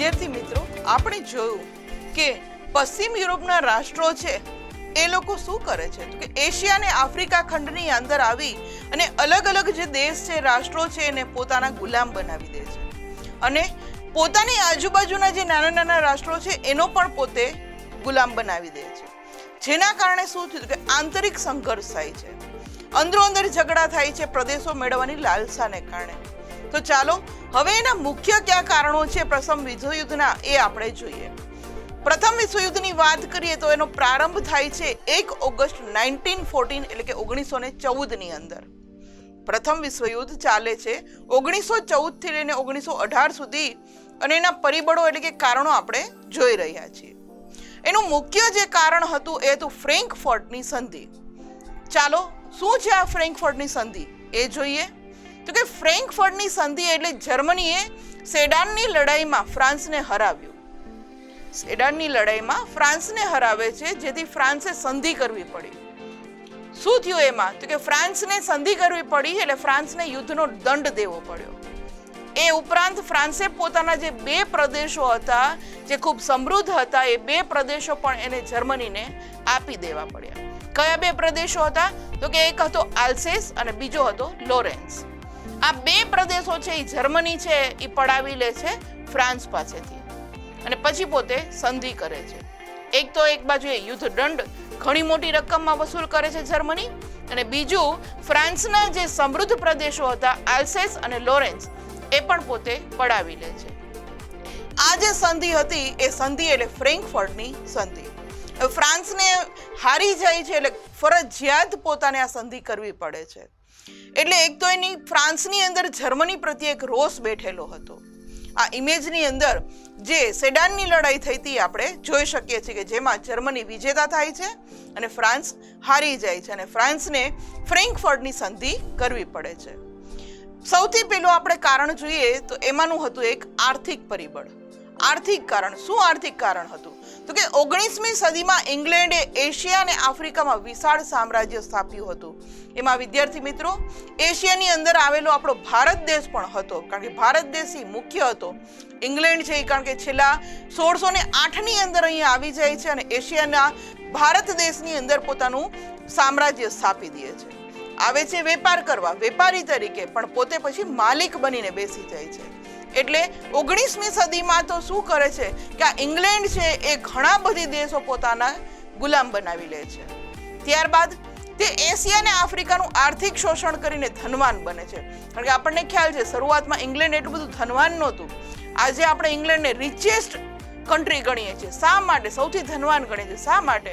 વિદ્યાર્થી મિત્રો, આપણે જોયું કે પશ્ચિમ યુરોપના રાષ્ટ્રો છે એ લોકો શું કરે છે તો કે એશિયા અને આફ્રિકા ખંડની અંદર આવી અને અલગ અલગ જે દેશ છે, રાષ્ટ્રો છે એને પોતાના ગુલામ બનાવી દે છે અને પોતાની આજુબાજુના જે નાના નાના રાષ્ટ્રો છે એનો પણ પોતે ગુલામ બનાવી દે છે, જેના કારણે શું થયું કે આંતરિક સંઘર્ષ થાય છે, અંદરો અંદર ઝઘડા થાય છે પ્રદેશો મેળવવાની લાલસાને કારણે. તો ચાલો હવે એના મુખ્ય કયા કારણો છે પ્રથમ વિશ્વયુદ્ધના એ આપણે જોઈએ. પ્રથમ વિશ્વયુદ્ધની વાત કરીએ તો એનો પ્રારંભ થાય છે 1 ઓગસ્ટ 1914 એટલે કે 1914 ની અંદર. પ્રથમ વિશ્વયુદ્ધ ચાલે છે 1914 થી લઈને 1918 સુધી અને એના પરિબળો એટલે કે કારણો આપણે જોઈ રહ્યા છીએ. એનું મુખ્ય જે કારણ હતું એ હતું ફ્રેન્કફર્ટની સંધિ. ચાલો શું છે આ ફ્રેન્કફર્ટની સંધિ એ જોઈએ. તો કે ફ્રેન્કફર્ટની સંધિ એટલે જર્મનીએ સેડાનની લડાઈમાં ફ્રાન્સને હરાવ્યું. સેડાનની લડાઈમાં ફ્રાન્સને હરાવે છે, જેથી ફ્રાન્સે સંધિ કરવી પડી. શું થયું એમાં તો કે ફ્રાન્સને સંધિ કરવી પડી એટલે ફ્રાન્સને યુદ્ધનો દંડ દેવો પડ્યો. એ ઉપરાંત ફ્રાન્સે પોતાના જે 2 પ્રદેશો હતા જે ખૂબ સમૃદ્ધ હતા એ 2 પ્રદેશો પણ એને જર્મનીને આપી દેવા પડ્યા. કયા 2 પ્રદેશો હતા તો કે એક હતો આલ્સેસ અને બીજો હતો લોરેન્સ. આ 2 પ્રદેશો છે એ જર્મની છે એ પડાવી લે છે ફ્રાન્સ પાસેથી અને પછી પોતે સંધિ કરે છે. એક તો એક બાજુ યુદ્ધ દંડ ઘણી મોટી રકમમાં વસૂલ કરે છે જર્મની, અને બીજું ફ્રાન્સના જે સમૃદ્ધ પ્રદેશો હતા આલ્સેસ અને લોરેન્સ એ પણ પોતે પડાવી લે છે. આ જે સંધિ હતી એ સંધિ એટલે ફ્રેન્કફર્ટની સંધિ. ફ્રાન્સને હારી જાય છે એટલે ફરજિયાત પોતાને આ સંધિ કરવી પડે છે. એટલે એક તો એની ફ્રાન્સની અંદર જર્મની પ્રત્યે એક રોષ બેઠેલો હતો. આ ઇમેજની અંદર જે સેડાનની લડાઈ થઈ હતી આપણે જોઈ શકીએ છીએ કે જેમાં જર્મની વિજેતા થાય છે અને ફ્રાન્સ હારી જાય છે અને ફ્રાન્સને ફ્રેન્કફર્ટની સંધિ કરવી પડે છે. સૌથી પહેલું આપણે કારણ જોઈએ તો એમાંનું હતું એક આર્થિક પરિબળ. આર્થિક કારણ. શું આર્થિક કારણ હતું તો કે 19મી સદીમાં ઇંગ્લેન્ડે એશિયા અને આફ્રિકામાં વિશાળ સામ્રાજ્ય સ્થાપ્યું હતું. એમાં વિદ્યાર્થી મિત્રો એશિયાની અંદર આવેલો આપણો ભારત દેશ પણ હતો, કારણ કે ભારત દેશ મુખ્ય હતો. ઇંગ્લેન્ડ છે કારણ કે છેલ્લા 1608ની અંદર અહીંયા આવી જાય છે અને એશિયાના ભારત દેશની અંદર પોતાનું સામ્રાજ્ય સ્થાપી દે છે. આવે છે વેપાર કરવા, વેપારી તરીકે, પણ પોતે પછી માલિક બનીને બેસી જાય છે. એટલે 19મી સદીમાં તો શું કરે છે કે આ ઇંગ્લેન્ડ છે એ ઘણા બધી દેશો પોતાના ગુલામ બનાવી લે છે. ત્યારબાદ તે એશિયા અને આફ્રિકાનું આર્થિક શોષણ કરીને ધનવાન બને છે. કારણ કે આપણને ખ્યાલ છે શરૂઆતમાં ઇંગ્લેન્ડ એટલું બધું ધનવાન નહોતું. આજે આપણે ઇંગ્લેન્ડને રિચેસ્ટ કન્ટ્રી ગણીએ છીએ. શા માટે? સૌથી ધનવાન ગણીએ છીએ. શા માટે?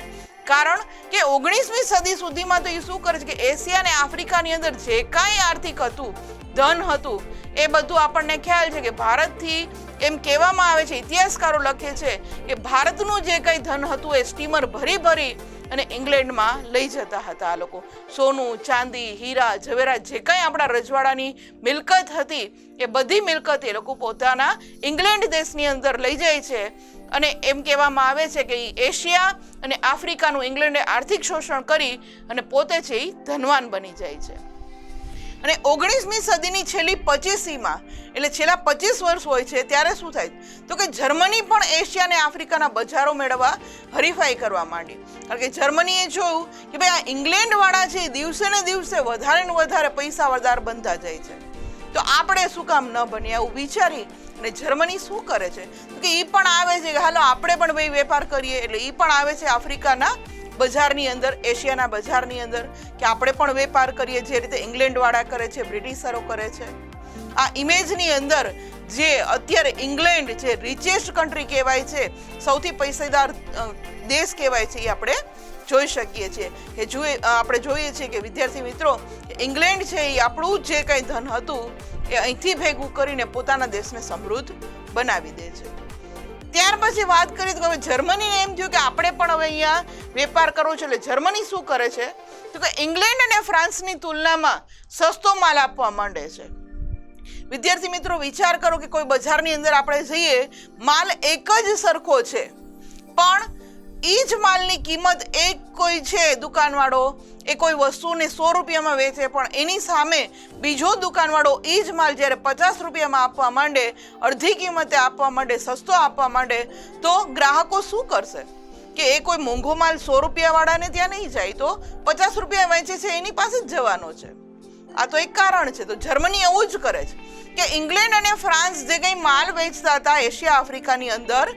કારણ કે 19મી સદી સુધીમાં તો એ શું કરે છે કે એશિયા અને આફ્રિકાની અંદર જે કાંઈ આર્થિક હતું, ધન હતું, એ બધું આપણને ખ્યાલ છે કે ભારતથી એમ કહેવામાં આવે છે, ઇતિહાસકારો લખે છે કે ભારતનું જે કંઈ ધન હતું એ સ્ટીમર ભરી ભરી અને ઇંગ્લેન્ડમાં લઈ જતા હતા આ લોકો. સોનું, ચાંદી, હીરા, ઝવેરાત જે કંઈ આપણા રજવાડાની મિલકત હતી એ બધી મિલકત એ લોકો પોતાના ઇંગ્લેન્ડ દેશની અંદર લઈ જાય છે અને એમ કહેવામાં આવે છે કે એશિયા અને આફ્રિકાનું ઇંગ્લેન્ડે આર્થિક શોષણ કરી અને પોતે છે એ ધનવાન બની જાય છે. અને 19મી સદીની છેલ્લી 25મીમાં એટલે છેલ્લા 25 વર્ષ હોય છે ત્યારે શું થાય તો કે જર્મની પણ એશિયા અને આફ્રિકાના બજારો મેળવવા હરીફાઈ કરવા માંડી. કારણ કે જર્મનીએ જોયું કે ભાઈ આ ઇંગ્લેન્ડ વાળા છે દિવસે ને દિવસે વધારે ને વધારે પૈસાદાર બનતા જાય છે, તો આપણે શું કામ ન બનીએ, આવું વિચારી અને જર્મની શું કરે છે કે એ પણ આવે છે કે હાલો આપણે પણ ભાઈ વેપાર કરીએ. એટલે એ પણ આવે છે આફ્રિકાના બજારની અંદર, એશિયાના બજારની અંદર, કે આપણે પણ વેપાર કરીએ જે રીતે ઇંગ્લેન્ડ વાળા કરે છે, બ્રિટિશરો કરે છે. આ ઇમેજની અંદર જે અત્યારે ઇંગ્લેન્ડ જે રિચેસ્ટ કન્ટ્રી કહેવાય છે, સૌથી પૈસાદાર દેશ કહેવાય છે, એ આપણે જોઈ શકીએ છીએ કે આપણે જોઈએ છીએ કે વિદ્યાર્થી મિત્રો ઇંગ્લેન્ડ છે એ આપણું જે કંઈ ધન હતું એ અહીંથી ભેગું કરીને પોતાના દેશને સમૃદ્ધ બનાવી દે છે. ત્યાર પછી વાત કરીએ તો હવે જર્મનીને એમ થયું કે આપણે પણ હવે અહીંયા વેપાર કરવો છે. એટલે જર્મની શું કરે છે તો કે ઇંગ્લેન્ડ અને ફ્રાન્સની તુલનામાં સસ્તો માલ આપવા માંડે છે. વિદ્યાર્થી મિત્રો વિચાર કરો કે કોઈ બજારની અંદર આપણે જઈએ, માલ એક જ સરખો છે પણ એ જ માલની કિંમત એક કોઈ છે દુકાનવાળો એ કોઈ વસ્તુને 100 રૂપિયામાં વેચે, પણ એની સામે બીજો દુકાનવાળો એ જ માલ જ્યારે 50 રૂપિયામાં આપવા માંડે, અડધી કિંમતે આપવા માંડે, સસ્તો આપવા માંડે, તો ગ્રાહકો શું કરશે? કે એ કોઈ મોંઘો માલ 100 રૂપિયાવાળાને ત્યાં નહીં જાય, તો 50 રૂપિયા વેચે છે એની પાસે જ જવાનો છે. આ તો એક કારણ છે. તો જર્મની એવું જ કરે છે કે ઇંગ્લેન્ડ અને ફ્રાન્સ જે કંઈ માલ વેચતા હતા એશિયા આફ્રિકાની અંદર,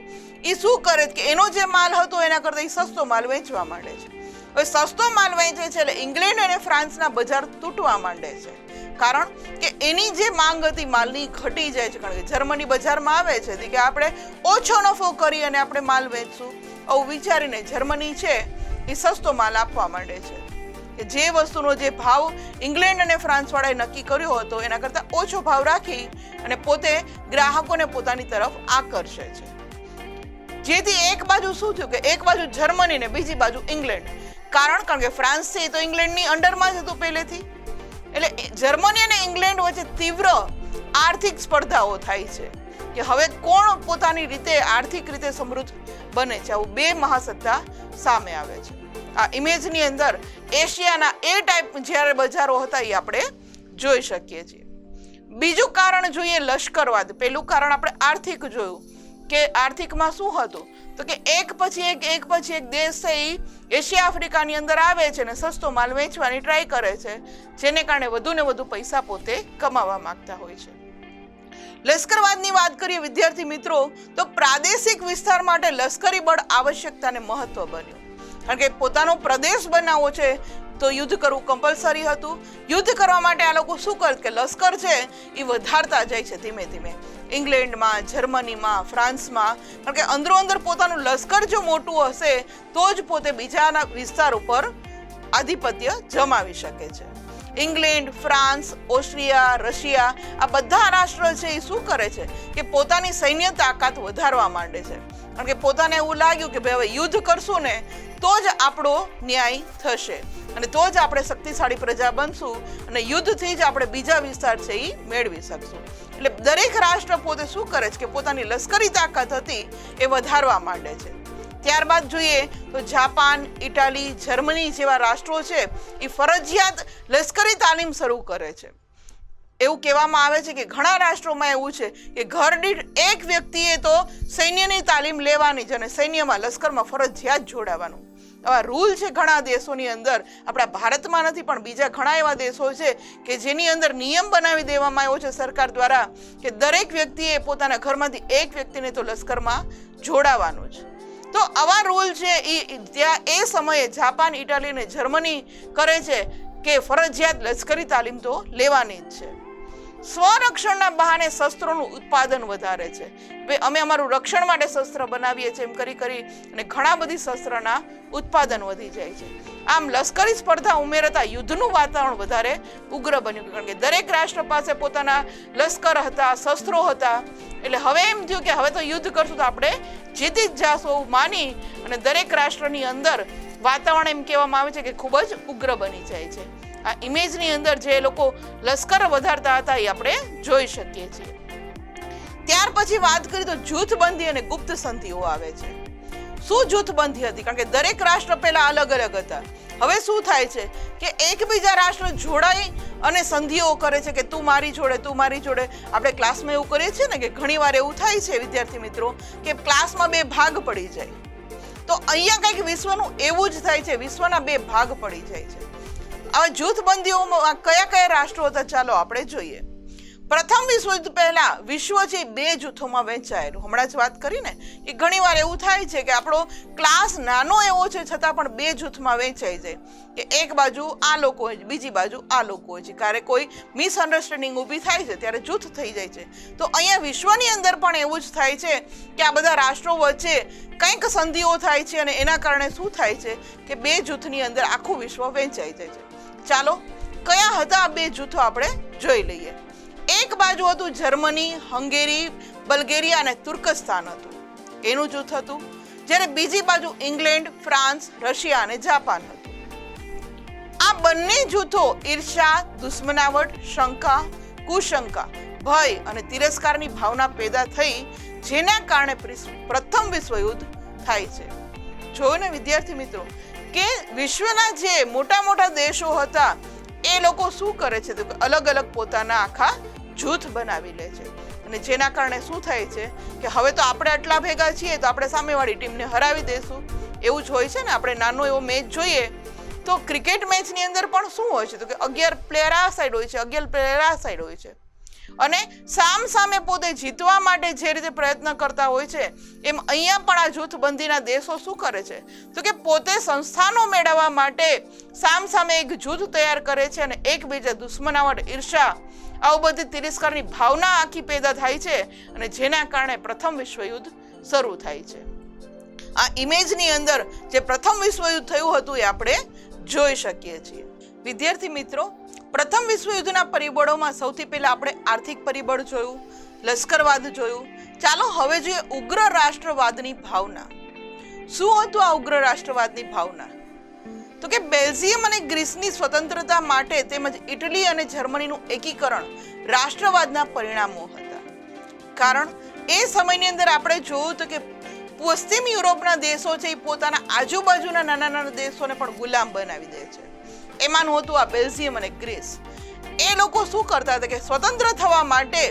એ શું કરે કે એનો જે માલ હતો એના કરતાં સસ્તો માલ વેચવા માંડે છે. હવે સસ્તો માલ વેચે છે એટલે ઇંગ્લેન્ડ અને ફ્રાન્સના બજાર તૂટવા માંડે છે, કારણ કે એની જે માંગ હતી માલની ઘટી જાય છે. કારણ કે જર્મની બજારમાં આવે છે કે આપણે ઓછો નફો કરી અને આપણે માલ વેચશું, આવું વિચારીને જર્મની છે એ સસ્તો માલ આપવા માંડે છે, કે જે વસ્તુનો જે ભાવ ઇંગ્લેન્ડ અને ફ્રાન્સ વાળાએ નક્કી કર્યો હતો એના કરતાં ઓછો ભાવ રાખી અને પોતે ગ્રાહકોને પોતાની તરફ આકર્ષે છે. જેથી એક બાજુ શું થયું કે એક બાજુ જર્મની ને બીજી બાજુ ઇંગ્લેન્ડ, કારણ કે ફ્રાન્સ છે તો ઇંગ્લેન્ડની અંડરમાં જ હતું પહેલેથી, એટલે જર્મની અને ઇંગ્લેન્ડ વચ્ચે તીવ્ર આર્થિક સ્પર્ધાઓ થાય છે કે હવે કોણ પોતાની રીતે આર્થિક રીતે સમૃદ્ધ બને છે. આવું બે મહાસત્તા સામે આવે છે. આ ઇમેજની અંદર એશિયાના એ ટાઈપ જ્યારે બજારો હતા એ આપણે જોઈ શકીએ છીએ. બીજું કારણ જોઈએ લશ્કરવાદ. પેલું કારણ આપણે આર્થિક જોયું કે આર્થિકમાં શું હતું, તો કે એક પછી એક દેશ છે એ એશિયા આફ્રિકાની અંદર આવે છે અને સસ્તો માલ વેચવાની ટ્રાય કરે છે, જેને કારણે વધુ ને વધુ પૈસા પોતે કમાવા માંગતા હોય છે. લશ્કરવાદની વાત કરીએ વિદ્યાર્થી મિત્રો, તો પ્રાદેશિક વિસ્તાર માટે લશ્કરી બળ આવશ્યકતાને મહત્વ બન્યું. કારણ કે પોતાનો પ્રદેશ બનાવવો છે તો યુદ્ધ કરવું કમ્પલસરી હતું. યુદ્ધ કરવા માટે આ લોકો શું કરે કે લશ્કર છે એ વધારતા જાય છે ધીમે ધીમે, ઇંગ્લેન્ડમાં, જર્મનીમાં, ફ્રાન્સમાં. કારણ કે અંદરો અંદર પોતાનું લશ્કર જો મોટું હશે તો જ પોતે બીજાના વિસ્તાર ઉપર આધિપત્ય જમાવી શકે છે. ઇંગ્લેન્ડ, ફ્રાન્સ, ઓસ્ટ્રિયા, રશિયા આ બધા રાષ્ટ્રો છે એ શું કરે છે કે પોતાની સૈન્ય તાકાત વધારવા માંડે છે. કારણ કે પોતાને એવું લાગ્યું કે ભાઈ હવે યુદ્ધ કરશું ને તો જ આપણો ન્યાય થશે અને તો જ આપણે શક્તિશાળી પ્રજા બનશું અને યુદ્ધથી જ આપણે બીજા વિસ્તાર છે એ મેળવી શકશું. એટલે દરેક રાષ્ટ્ર પોતે શું કરે છે કે પોતાની લશ્કરી તાકાત હતી એ વધારવા માંડે છે. ત્યારબાદ જોઈએ તો જાપાન, ઇટાલી, જર્મની જેવા રાષ્ટ્રો છે એ ફરજિયાત લશ્કરી તાલીમ શરૂ કરે છે. એવું કહેવામાં આવે છે કે ઘણા રાષ્ટ્રોમાં એવું છે કે ઘર દીઠ એક વ્યક્તિએ તો સૈન્યની તાલીમ લેવાની છે અને સૈન્યમાં લશ્કરમાં ફરજિયાત જોડાવાનું. આવા રૂલ છે ઘણા દેશોની અંદર. આપણા ભારતમાં નથી પણ બીજા ઘણા એવા દેશો છે કે જેની અંદર નિયમ બનાવી દેવામાં આવ્યો છે સરકાર દ્વારા કે દરેક વ્યક્તિએ પોતાના ઘરમાંથી એક વ્યક્તિને તો લશ્કરમાં જોડાવાનું છે. તો આવા રૂલ છે એ ત્યાં એ સમયે જાપાન, ઇટાલી અને જર્મની કરે છે કે ફરજિયાત લશ્કરી તાલીમ તો લેવાની જ છે. સ્વરક્ષણના બહાને શસ્ત્રોનું ઉત્પાદન વધારે છે. અમે અમારું રક્ષણ માટે શસ્ત્ર બનાવીએ છીએ એમ કરી અને ઘણા બધી શસ્ત્રના ઉત્પાદન વધી જાય છે. આમ લશ્કરી સ્પર્ધા ઉમેરતા યુદ્ધનું વાતાવરણ વધારે ઉગ્ર બન્યું, કારણ કે દરેક રાષ્ટ્ર પાસે પોતાના લશ્કર હતા, શસ્ત્રો હતા. એટલે હવે એમ થયું કે હવે તો યુદ્ધ કરશું તો આપણે જીતી જ જાશું એવું માની અને દરેક રાષ્ટ્રની અંદર વાતાવરણ એમ કહેવામાં આવે છે કે ખૂબ જ ઉગ્ર બની જાય છે. આ ઇમેજની અંદર જે લોકો લશ્કર વધારતા હતા એ આપણે જોઈ શકીએ છીએ. ત્યાર પછી વાત કરીએ તો જૂથબંધી અને ગુપ્ત સંધિઓ આવે છે. શું જૂથબંધી હતી? કારણ કે દરેક રાષ્ટ્ર પહેલા અલગ અલગ હતા. હવે શું થાય છે કે એકબીજા રાષ્ટ્ર જોડાઈ અને સંધિઓ કરે છે કે તું મારી જોડે, તું મારી જોડે. આપણે ક્લાસમાં એવું કરીએ છીએ ને કે ઘણીવાર એવું થાય છે વિદ્યાર્થી મિત્રો કે ક્લાસમાં બે ભાગ પડી જાય, તો અહીંયા કંઈક વિશ્વનું એવું જ થાય છે, વિશ્વના બે ભાગ પડી જાય છે. હવે જૂથબંધીઓમાં કયા કયા રાષ્ટ્રો હતા ચાલો આપણે જોઈએ. પ્રથમ વિશ્વયુદ્ધ પહેલા વિશ્વ છે બે જૂથોમાં વહેંચાયેલું. હમણાં જ વાત કરીને કે ઘણીવાર એવું થાય છે કે આપણો ક્લાસ નાનો એવો છે છતાં પણ બે જૂથમાં વહેંચાઈ જાય કે એક બાજુ આ લોકો હોય છે, બીજી બાજુ આ લોકો હોય છે. ક્યારેક કોઈ મિસઅન્ડરસ્ટેન્ડિંગ ઊભી થાય છે ત્યારે જૂથ થઈ જાય છે. તો અહીંયા વિશ્વની અંદર પણ એવું જ થાય છે કે આ બધા રાષ્ટ્રો વચ્ચે કંઈક સંધિઓ થાય છે અને એના કારણે શું થાય છે કે બે જૂથની અંદર આખું વિશ્વ વહેંચાઈ જાય છે. ચાલો કયા હતા આ બે જૂથો આપણે જોઈ લઈએ. એક બાજુ હતું જર્મની, હંગેરી, બલ્ગેરિયા અને તુર્કસ્તાન હતું, એનું જૂથ હતું. જ્યારે બીજી બાજુ ઇંગ્લેન્ડ, ફ્રાન્સ, રશિયા અને જાપાન હતું. આ બંને જૂથો ઈર્ષ્યા, દુશ્મનાવટ, શંકા, કુશંકા, ભય અને તિરસ્કારની ભાવના પેદા થઈ, જેના કારણે પ્રથમ વિશ્વયુદ્ધ થાય છે. જોયું ને વિદ્યાર્થી મિત્રો કે વિશ્વના જે મોટા મોટા દેશો હતા એ લોકો શું કરે છે તો અલગ અલગ પોતાના આખા જૂથ બનાવી લે છે અને જેના કારણે શું થાય છે કે હવે તો આપણે આટલા ભેગા છીએ તો આપણે સામેવાળી ટીમને હરાવી દેશું, એવું જ હોય છે ને. આપણે નાનો એવો મેચ જોઈએ તો ક્રિકેટ મેચની અંદર પણ શું હોય છે તો કે 11 પ્લેયર આ સાઈડ હોય છે, 11 પ્લેયર આ સાઈડ હોય છે અને સામ સામે પોતે જીતવા માટે જે રીતે પ્રયત્ન કરતા હોય છે એમ અહીંયા પણ આ જૂથબંધીના દેશો શું કરે છે તો કે પોતે સંસ્થાનો મેળવવા માટે સામ સામે એક જૂથ તૈયાર કરે છે અને એકબીજા દુશ્મનાવટ, ઈર્ષા, આવું બધી તિરસ્કારની ભાવના આખી પેદા થાય છે અને જેના કારણે પ્રથમ વિશ્વયુદ્ધ શરૂ થાય છે. આ ઇમેજની અંદર જે પ્રથમ વિશ્વયુદ્ધ થયું હતું એ આપણે જોઈ શકીએ છીએ. વિદ્યાર્થી મિત્રો, પ્રથમ વિશ્વયુદ્ધના પરિબળોમાં સૌથી પહેલા આપણે આર્થિક પરિબળ જોયું, લશ્કરવાદ જોયું. ચાલો હવે જોઈએ ઉગ્ર રાષ્ટ્રવાદની ભાવના. શું હતું આ ઉગ્ર રાષ્ટ્રવાદની ભાવના તો કે બેલ્જિયમ અને ગ્રીસની સ્વતંત્રતા માટે તેમજ ઇટલી અને જર્મનીનું એકીકરણ રાષ્ટ્રવાદના પરિણામો હતા. કારણ એ સમયની અંદર આપણે જોયું તો કે પશ્ચિમ યુરોપના દેશો છે એ પોતાના આજુબાજુના નાના નાના દેશોને પણ ગુલામ બનાવી દે છે. એમાંનું હતું આ બેલ્જિયમ અને ગ્રીસ. એ લોકો શું કરતા હતા કે સ્વતંત્ર થવા માટે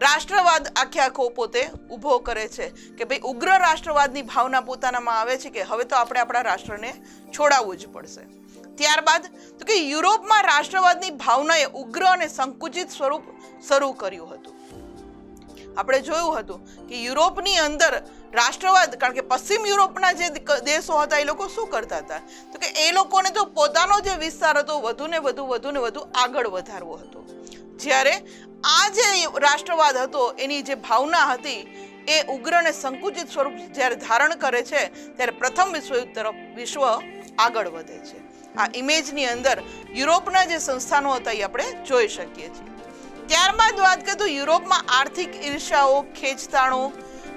રાષ્ટ્રવાદ આખો પોતે ઊભો કરે છે કે ભાઈ ઉગ્ર રાષ્ટ્રવાદની ભાવના પોતાનામાં આવે છે કે હવે તો આપણે આપણા રાષ્ટ્રને છોડાવવું જ પડશે. ત્યારબાદ તો કે યુરોપમાં રાષ્ટ્રવાદની ભાવનાએ ઉગ્ર અને સંકુચિત સ્વરૂપ શરૂ કર્યું હતું. આપણે જોયું હતું કે યુરોપની અંદર રાષ્ટ્રવાદ, કારણ કે પશ્ચિમ યુરોપના જે દેશો હતા એ લોકો શું કરતા હતા તો કે એ લોકોને તો પોતાનો જે વિસ્તાર હતો વધુ ને વધુ આગળ વધારવો હતો. જ્યારે આ જે રાષ્ટ્રવાદ હતો એની જે ભાવના હતી એ ઉગ્ર અને સંકુચિત સ્વરૂપ જ્યારે ધારણ કરે છે ત્યારે પ્રથમ વિશ્વયુદ્ધ તરફ વિશ્વ આગળ વધે છે. આ ઇમેજની અંદર યુરોપના જે સંસ્થાનો હતા એ આપણે જોઈ શકીએ છીએ. ત્યારબાદ વાત કરીએ તો યુરોપમાં આર્થિક ઈર્ષાઓ, ખેંચતાણો,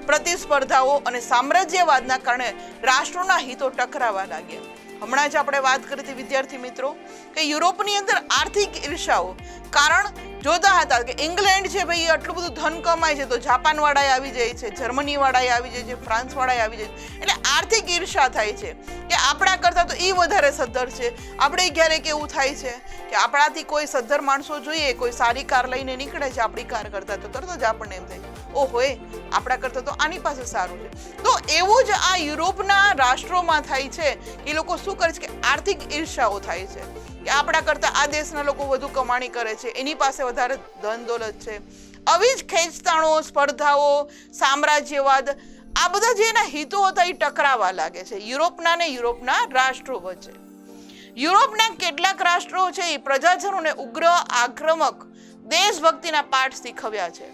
પ્રતિસ્પર્ધાઓ અને સામ્રાજ્યવાદના કારણે રાષ્ટ્રોના હિતો ટકરાવા લાગ્યા. હમણાં જ આપણે વાત કરી હતી વિદ્યાર્થી મિત્રો કે યુરોપની અંદર આર્થિક ઈર્ષાઓ, કારણ જોતા હતા કે ઇંગ્લેન્ડ છે ભાઈ આટલું બધું ધન કમાય છે તો જાપાન વાળાએ આવી જાય છે, જર્મની વાળાએ આવી જાય છે, ફ્રાન્સ વાળાએ આવી જાય છે, એટલે આર્થિક ઈર્ષા થાય છે કે આપણા કરતા તો એ વધારે સદ્ધર છે. આપણે ક્યારેક એવું થાય છે કે આપણાથી કોઈ સદ્ધર માણસો જોઈએ, કોઈ સારી કાર લઈને નીકળે છે આપણી કાર કરતા તો તરત જ આપણને એમ થાય ઓહો આપણા કરતા તો આની પાસે સારું છે. તો એવું જ આ યુરોપના રાષ્ટ્રોમાં થાય છે. એ લોકો શું કરે છે કે આર્થિક ઈર્ષાઓ થાય છે કે આપણા કરતા આ દેશના લોકો વધુ કમાણી કરે છે, એની પાસે વધારે ધન દોલત છે. આવી જ ખેંચતાણો, સ્પર્ધાઓ, સામ્રાજ્યવાદ, આ બધા જે એના હિતો હતા એ ટકરાવા લાગે છે યુરોપના ને યુરોપના રાષ્ટ્રો વચ્ચે. યુરોપના કેટલાક રાષ્ટ્રો છે એ પ્રજાજનોને ઉગ્ર, આક્રમક, દેશભક્તિના પાઠ શીખવ્યા છે.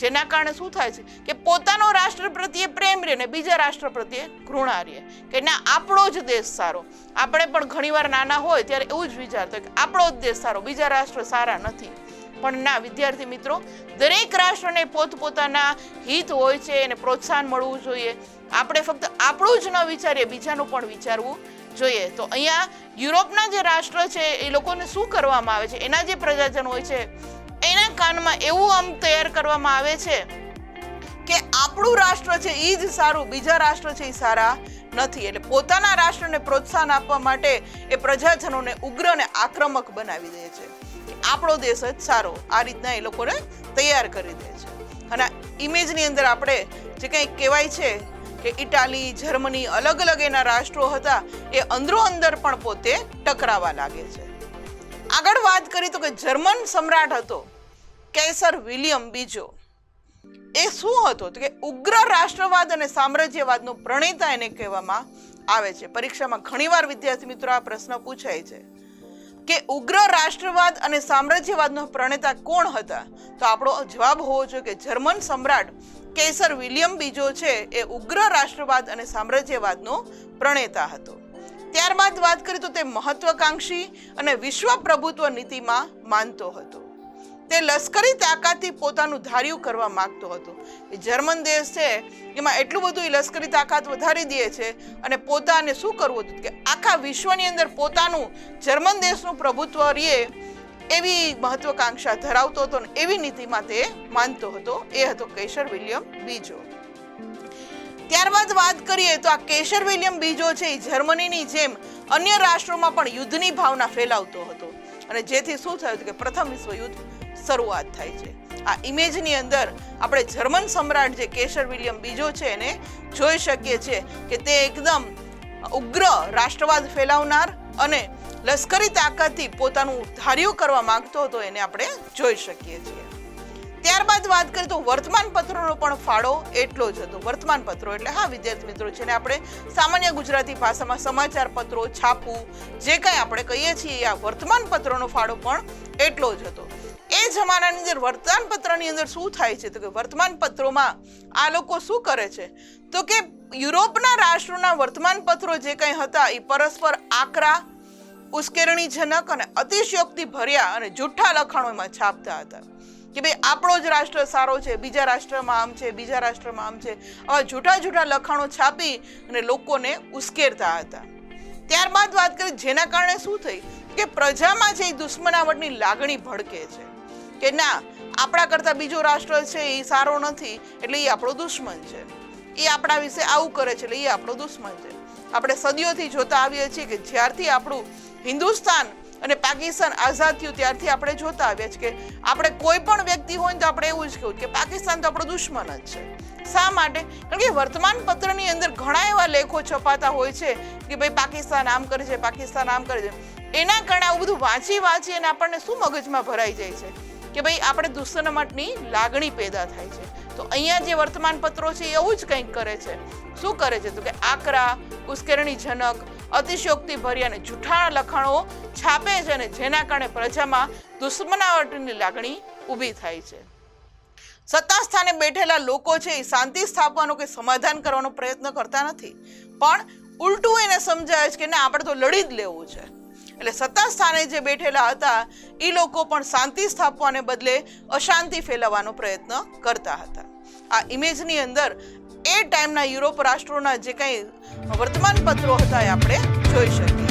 જેના કારણે શું થાય છે કે પોતાનો રાષ્ટ્ર પ્રત્યે પ્રેમ રહે ને બીજા રાષ્ટ્ર પ્રત્યે ઘૃણા રહે કે ના આપણો જ દેશ સારો. આપણે પણ ઘણીવાર નાના હોય ત્યારે એવું જ વિચારતા કે આપણો જ દેશ સારો, બીજા રાષ્ટ્ર સારા નથી. પણ ના વિદ્યાર્થી મિત્રો, દરેક રાષ્ટ્રને પોતપોતાના હિત હોય છે, એને પ્રોત્સાહન મળવું જોઈએ. આપણે ફક્ત આપણું જ ન વિચારીએ, બીજાનું પણ વિચારવું જોઈએ. તો અહીંયા યુરોપના જે રાષ્ટ્ર છે એ લોકોને શું કરવામાં આવે છે, એના જે પ્રજાજન હોય છે એના કાનમાં એવું આમ તૈયાર કરવામાં આવે છે કે આપણું રાષ્ટ્ર છે એ જ સારું, બીજા રાષ્ટ્ર છે એ સારા નથી. એટલે પોતાના રાષ્ટ્રને પ્રોત્સાહન આપવા માટે એ પ્રજાજનોને ઉગ્ર અને આક્રમક બનાવી દે છે. આપણો દેશ જ સારો, આ રીતના એ લોકોને તૈયાર કરી દે છે. અને ઇમેજની અંદર આપણે જે કંઈ કહેવાય છે કે ઇટાલી, જર્મની, અલગ અલગ એના રાષ્ટ્રો હતા એ અંદરો અંદર પણ પોતે ટકરાવા લાગે છે. આગળ વાત કરી તો કે જર્મન સમ્રાટ હતો કૈસર વિલિયમ બીજો. એ શું હતો તો કે ઉગ્ર રાષ્ટ્રવાદ અને સામ્રાજ્યવાદનો પ્રણેતા એને કહેવામાં આવે છે. પરીક્ષામાં ઘણીવાર વિદ્યાર્થી મિત્રો આ પ્રશ્ન પૂછાય છે કે ઉગ્ર રાષ્ટ્રવાદ અને સામ્રાજ્યવાદનો પ્રણેતા કોણ હતા? તો આપણો જવાબ હોવો જોઈએ કે જર્મન સમ્રાટ કૈસર વિલિયમ બીજો છે એ ઉગ્ર રાષ્ટ્રવાદ અને સામ્રાજ્યવાદનો પ્રણેતા હતો. ત્યારબાદ વાત કરીએ તો તે મહત્વાકાંક્ષી અને વિશ્વ પ્રભુત્વ નીતિમાં માનતો હતો. તે લશ્કરી તાકાતથી પોતાનું ધાર્યું કરવા માંગતો હતો. જર્મન દેશ છે એમાં એટલું બધું લશ્કરી તાકાત વધારી દે છે અને પોતાને શું કરવું હતું કે આખા વિશ્વની અંદર પોતાનું જર્મન દેશનું પ્રભુત્વ રહે એવી મહત્વાકાંક્ષા ધરાવતો હતો ને એવી નીતિમાં તે માનતો હતો. એ હતો કૈસર વિલિયમ બીજો. ત્યારબાદ વાત કરીએ તો આ કેસર વિલિયમ બીજો છે એ જર્મનીની જેમ અન્ય રાષ્ટ્રોમાં પણ યુદ્ધની ભાવના ફેલાવતો હતો અને જેથી શું થયું કે પ્રથમ વિશ્વયુદ્ધ શરૂઆત થાય છે. આ ઇમેજની અંદર આપણે જર્મન સમ્રાટ જે કેસર વિલિયમ બીજો છે એને જોઈ શકીએ છીએ કે તે એકદમ ઉગ્ર રાષ્ટ્રવાદ ફેલાવનાર અને લશ્કરી તાકાતથી પોતાનું ધાર્યું કરવા માંગતો હતો એને આપણે જોઈ શકીએ છીએ. ત્યારબાદ વાત કરીએ તો વર્તમાન પત્રોનો પણ ફાળો એટલો જ હતો. વર્તમાન પત્રો એટલે હા વિદ્યાર્થી મિત્રો જેને આપણે સામાન્ય ગુજરાતી ભાષામાં સમાચાર પત્રો, છાપવું જે કંઈ આપણે કહીએ છીએ આ વર્તમાન પત્રોનો ફાળો પણ એટલો જ હતો. એ જમાનાની અંદર વર્તમાન પત્રની અંદર શું થાય છે તો કે વર્તમાન પત્રોમાં આ લોકો શું કરે છે તો કે યુરોપના રાષ્ટ્રોના વર્તમાન પત્રો જે કંઈ હતા એ પરસ્પર આકરા, ઉશ્કેરણીજનક અને અતિશયોક્તિ ભર્યા અને જૂઠા લખાણો એમાં છાપતા હતા કે ભાઈ આપણો જ રાષ્ટ્ર સારો છે, બીજા રાષ્ટ્રમાં આમ છે, બીજા રાષ્ટ્રમાં આમ છે. આવા જૂઠા લખાણો છાપી અને લોકોને ઉશ્કેરતા હતા. ત્યારબાદ વાત કરીએ જેના કારણે શું થઈ કે પ્રજામાં જે દુશ્મનાવટની લાગણી ભડકે છે કે ના આપણા કરતા બીજો રાષ્ટ્ર છે એ સારો નથી એટલે એ આપણો દુશ્મન છે, એ આપણા વિશે આવું કરે છે એટલે એ આપણો દુશ્મન છે. આપણે સદીઓથી જોતા આવીએ છીએ કે જ્યારથી આપણું હિન્દુસ્તાન અને પાકિસ્તાન આઝાદ થયું ત્યારથી આપણે જોતા આવ્યા છીએ કે આપણે કોઈ પણ વ્યક્તિ હોય ને તો આપણે એવું જ કહ્યું કે પાકિસ્તાન તો આપણો દુશ્મન જ છે. શા માટે? કારણ કે વર્તમાન પત્રની અંદર ઘણા એવા લેખો છપાતા હોય છે કે ભાઈ પાકિસ્તાન આમ કરે છે, પાકિસ્તાન આમ કરે છે. એના કારણે આવું બધું વાંચી અને આપણને શું મગજમાં ભરાઈ જાય છે કે ભાઈ આપણે દુશ્મનાવટની લાગણી પેદા થાય છે. તો અહીંયા જે વર્તમાન પત્રો છે એવું જ કંઈક કરે છે. શું કરે છે તો કે આકરા, ઉશ્કેરણીજનક, અતિશયોક્તિ ભર્યા અને જૂઠા લખાણો છાપે છે અને જેના કારણે પ્રજામાં દુશ્મનાવટની લાગણી ઊભી થાય છે. સત્તા સ્થાને બેઠેલા લોકો છે એ શાંતિ સ્થાપવાનો કે સમાધાન કરવાનો પ્રયત્ન કરતા નથી, પણ ઉલટું એને સમજાય છે કે ના આપણે તો લડી જ લેવું છે. એટલે સત્તા સ્થાને જે બેઠેલા હતા એ લોકો પણ શાંતિ સ્થાપવાને બદલે અશાંતિ ફેલાવવાનો પ્રયત્ન કરતા હતા. આ ઇમેજની અંદર એ ટાઈમના યુરોપ રાષ્ટ્રોના જે કંઈ વર્તમાન પત્રો હતા એ આપણે જોઈ શકીએ.